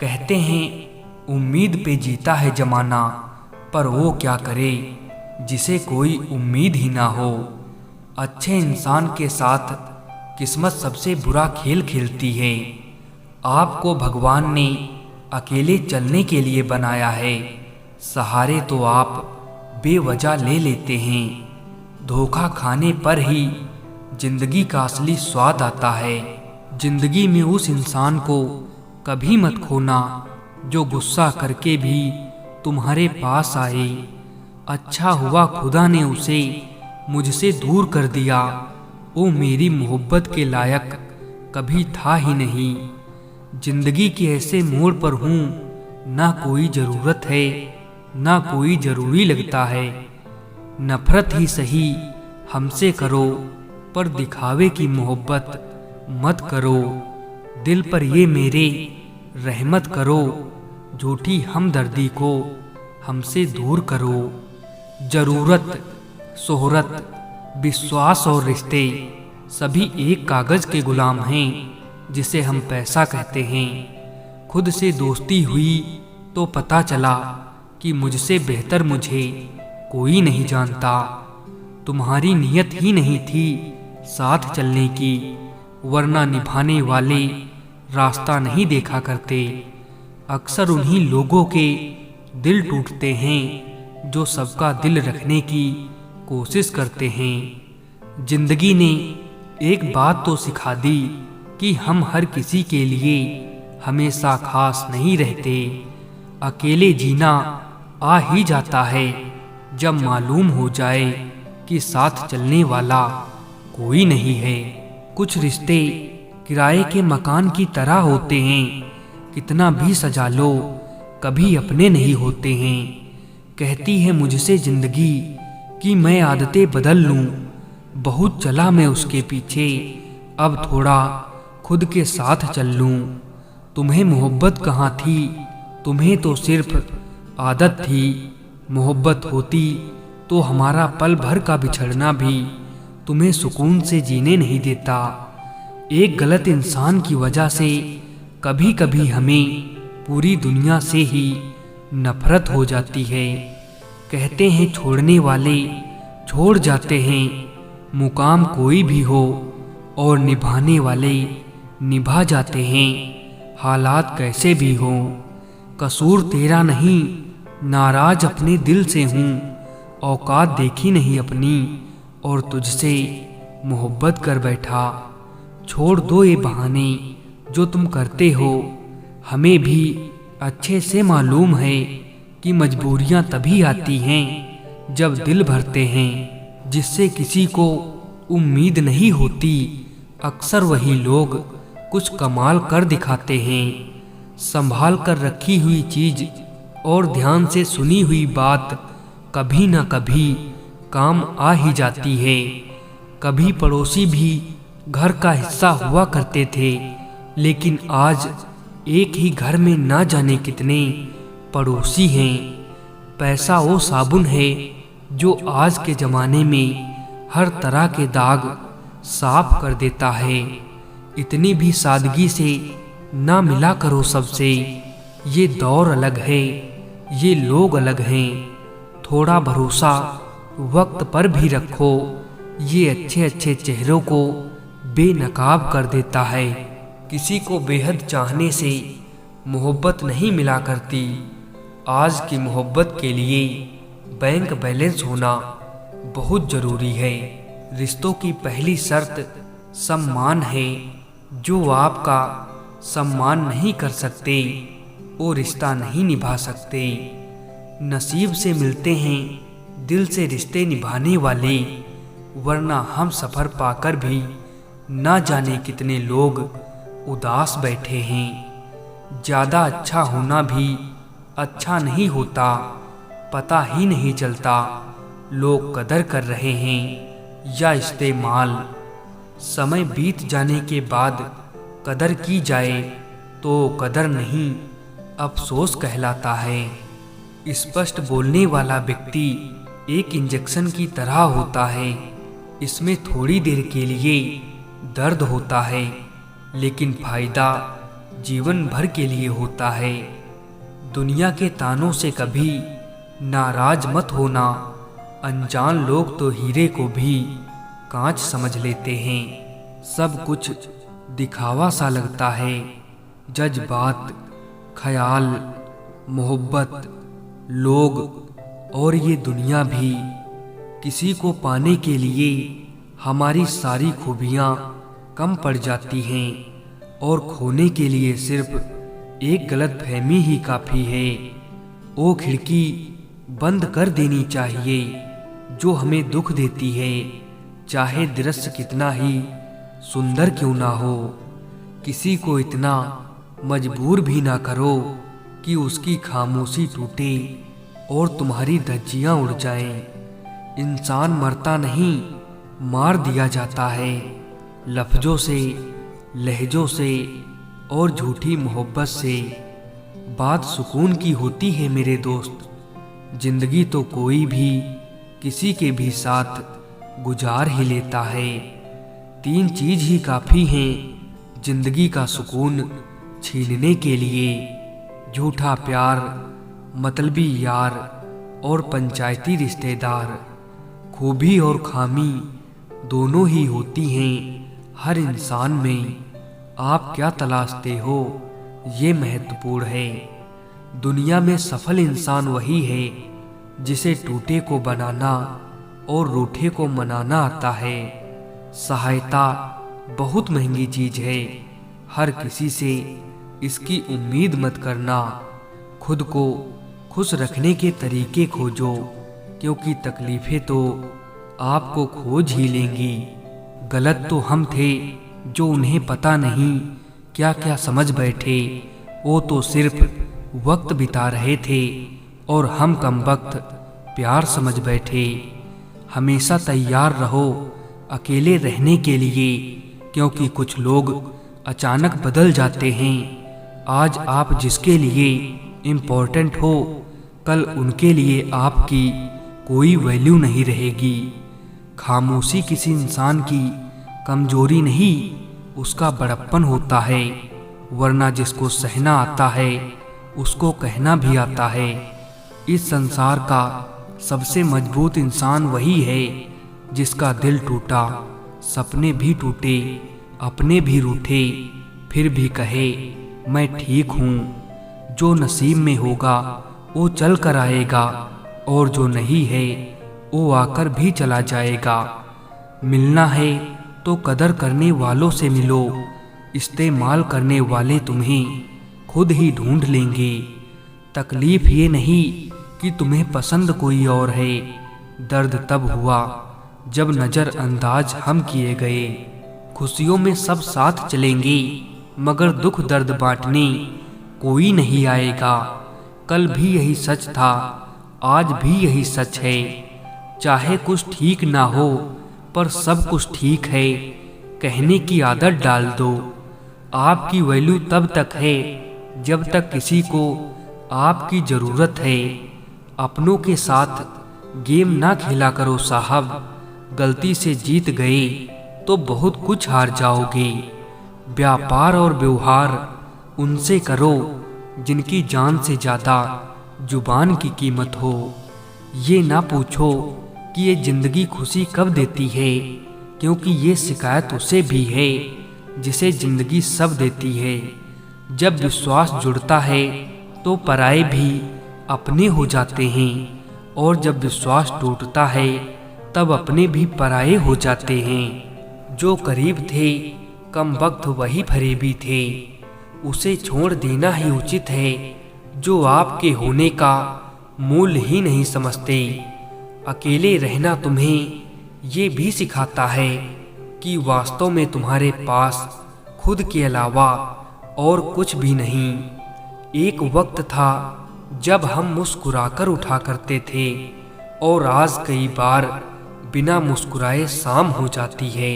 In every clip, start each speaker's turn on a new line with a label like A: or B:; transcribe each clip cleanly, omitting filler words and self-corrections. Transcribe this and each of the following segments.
A: कहते हैं उम्मीद पे जीता है जमाना, पर वो क्या करे जिसे कोई उम्मीद ही ना हो। अच्छे इंसान के साथ किस्मत सबसे बुरा खेल खेलती है। आपको भगवान ने अकेले चलने के लिए बनाया है, सहारे तो आप बेवजह ले लेते हैं। धोखा खाने पर ही जिंदगी का असली स्वाद आता है। जिंदगी में उस इंसान को कभी मत खोना जो गुस्सा करके भी तुम्हारे पास आए। अच्छा हुआ खुदा ने उसे मुझसे दूर कर दिया, वो मेरी मोहब्बत के लायक कभी था ही नहीं। जिंदगी के ऐसे मोड़ पर हूँ, ना कोई ज़रूरत है ना कोई ज़रूरी लगता है। नफरत ही सही हमसे करो, पर दिखावे की मोहब्बत मत करो। दिल पर ये मेरे रहमत करो, झूठी हमदर्दी को हमसे दूर करो। ज़रूरत, शोहरत, विश्वास और रिश्ते सभी एक कागज़ के गुलाम हैं जिसे हम पैसा कहते हैं। खुद से दोस्ती हुई तो पता चला कि मुझसे बेहतर मुझे कोई नहीं जानता। तुम्हारी नियत ही नहीं थी साथ चलने की, वरना निभाने वाले रास्ता नहीं देखा करते। अक्सर उन्हीं लोगों के दिल टूटते हैं जो सबका दिल रखने की कोशिश करते हैं। जिंदगी ने एक बात तो सिखा दी कि हम हर किसी के लिए हमेशा खास नहीं रहते। अकेले जीना आ ही जाता है जब मालूम हो जाए कि साथ चलने वाला कोई नहीं है। कुछ रिश्ते किराए के मकान की तरह होते हैं, कितना भी सजा लो कभी अपने नहीं होते हैं। कहती है मुझसे जिंदगी कि मैं आदतें बदल लूं, बहुत चला मैं उसके पीछे, अब थोड़ा खुद के साथ चल लूं। तुम्हें मोहब्बत कहाँ थी, तुम्हें तो सिर्फ आदत थी। मोहब्बत होती तो हमारा पल भर का बिछड़ना भी तुम्हें सुकून से जीने नहीं देता। एक गलत इंसान की वजह से कभी कभी हमें पूरी दुनिया से ही नफरत हो जाती है। कहते हैं छोड़ने वाले छोड़ जाते हैं, मुकाम कोई भी हो, और निभाने वाले निभा जाते हैं, हालात कैसे भी हों। कसूर तेरा नहीं, नाराज अपने दिल से हूँ, औकात देखी नहीं अपनी और तुझसे मोहब्बत कर बैठा। छोड़ दो ये बहाने जो तुम करते हो, हमें भी अच्छे से मालूम है कि मजबूरियां तभी आती हैं जब दिल भरते हैं। जिससे किसी को उम्मीद नहीं होती, अक्सर वही लोग कुछ कमाल कर दिखाते हैं। संभाल कर रखी हुई चीज और ध्यान से सुनी हुई बात कभी न कभी काम आ ही जाती है। कभी पड़ोसी भी घर का हिस्सा हुआ करते थे, लेकिन आज एक ही घर में ना जाने कितने पड़ोसी हैं। पैसा वो साबुन है जो आज के ज़माने में हर तरह के दाग साफ कर देता है। इतनी भी सादगी से ना मिला करो सबसे, ये दौर अलग है, ये लोग अलग हैं। थोड़ा भरोसा वक्त पर भी रखो, ये अच्छे अच्छे चेहरों को बेनकाब कर देता है। किसी को बेहद चाहने से मोहब्बत नहीं मिला करती। आज की मोहब्बत के लिए बैंक बैलेंस होना बहुत ज़रूरी है। रिश्तों की पहली शर्त सम्मान है। जो आपका सम्मान नहीं कर सकते, वो रिश्ता नहीं निभा सकते। नसीब से मिलते हैं दिल से रिश्ते निभाने वाले, वरना हम सफ़र पाकर भी ना जाने कितने लोग उदास बैठे हैं। ज़्यादा अच्छा होना भी अच्छा नहीं होता, पता ही नहीं चलता लोग कदर कर रहे हैं या इस्तेमाल। समय बीत जाने के बाद कदर की जाए तो कदर नहीं, अफसोस कहलाता है। स्पष्ट बोलने वाला व्यक्ति एक इंजेक्शन की तरह होता है। इसमें थोड़ी देर के लिए दर्द होता है, लेकिन फायदा जीवन भर के लिए होता है। दुनिया के तानों से कभी नाराज मत होना। अनजान लोग तो हीरे को भी कांच समझ लेते हैं। सब कुछ दिखावा सा लगता है। जज्बात, ख्याल, मोहब्बत, लोग और ये दुनिया भी किसी को पाने के लिए हमारी सारी खूबियाँ कम पड़ जाती हैं और खोने के लिए सिर्फ एक गलतफहमी ही काफ़ी है। वो खिड़की बंद कर देनी चाहिए जो हमें दुख देती है, चाहे दृश्य कितना ही सुंदर क्यों ना हो। किसी को इतना मजबूर भी ना करो कि उसकी खामोशी टूटे और तुम्हारी धज्जियां उड़ जाएं। इंसान मरता नहीं, मार दिया जाता है, लफ्जों से, लहजों से और झूठी मोहब्बत से। बात सुकून की होती है मेरे दोस्त। जिंदगी तो कोई भी किसी के भी साथ गुजार ही लेता है। 3 चीज ही काफ़ी हैं जिंदगी का सुकून छीनने के लिए: झूठा प्यार, मतलबी यार और पंचायती रिश्तेदार। खूबी और खामी दोनों ही होती हैं हर इंसान में। आप क्या तलाशते हो ये महत्वपूर्ण है। दुनिया में सफल इंसान वही है जिसे टूटे को बनाना और रूठे को मनाना आता है। सहायता बहुत महंगी चीज है। हर किसी से इसकी उम्मीद मत करना। खुद को खुश रखने के तरीके खोजो, क्योंकि तकलीफें तो आपको खोज ही लेंगी। गलत तो हम थे जो उन्हें पता नहीं क्या क्या समझ बैठे। वो तो सिर्फ वक्त बिता रहे थे और हम कमबख्त प्यार समझ बैठे। हमेशा तैयार रहो अकेले रहने के लिए, क्योंकि कुछ लोग अचानक बदल जाते हैं। आज आप जिसके लिए इम्पोर्टेंट हो, कल उनके लिए आपकी कोई वैल्यू नहीं रहेगी। खामोशी किसी इंसान की कमजोरी नहीं, उसका बड़प्पन होता है। वरना जिसको सहना आता है उसको कहना भी आता है। इस संसार का सबसे मजबूत इंसान वही है जिसका दिल टूटा, सपने भी टूटे, अपने भी रूठे, फिर भी कहे मैं ठीक हूँ। जो नसीब में होगा वो चल कर आएगा और जो नहीं है वो आकर भी चला जाएगा। मिलना है तो कदर करने वालों से मिलो, इस्तेमाल करने वाले तुम्हें खुद ही ढूंढ लेंगे। तकलीफ ये नहीं कि तुम्हें पसंद कोई और है, दर्द तब हुआ जब नज़रअंदाज हम किए गए। खुशियों में सब साथ चलेंगे, मगर दुख दर्द बांटने कोई नहीं आएगा। कल भी यही सच था, आज भी यही सच है। चाहे कुछ ठीक ना हो पर सब कुछ ठीक है, कहने की आदत डाल दो। आपकी वैल्यू तब तक है जब तक किसी को आपकी ज़रूरत है। अपनों के साथ गेम ना खेला करो साहब। गलती से जीत गए तो बहुत कुछ हार जाओगे। व्यापार और व्यवहार उनसे करो जिनकी जान से ज़्यादा जुबान की कीमत हो। ये ना पूछो कि ये ज़िंदगी खुशी कब देती है, क्योंकि ये शिकायत उसे भी है जिसे ज़िंदगी सब देती है। जब विश्वास जुड़ता है तो पराये भी अपने हो जाते हैं, और जब विश्वास टूटता है तब अपने भी पराये हो जाते हैं। जो करीब थे कम वक्त वही फरेबी थे। उसे छोड़ देना ही उचित है जो आपके होने का मूल्य ही नहीं समझते। अकेले रहना तुम्हें ये भी सिखाता है कि वास्तव में तुम्हारे पास खुद के अलावा और कुछ भी नहीं। एक वक्त था जब हम मुस्कुराकर उठा करते थे, और आज कई बार बिना मुस्कुराए शाम हो जाती है।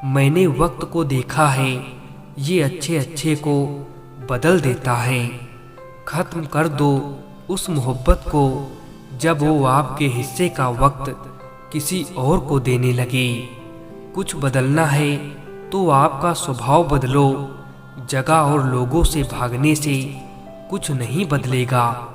A: मैंने वक्त को देखा है, ये अच्छे अच्छे को बदल देता है। खत्म कर दो उस मोहब्बत को जब वो आपके हिस्से का वक्त किसी और को देने लगे। कुछ बदलना है तो आपका स्वभाव बदलो, जगह और लोगों से भागने से कुछ नहीं बदलेगा।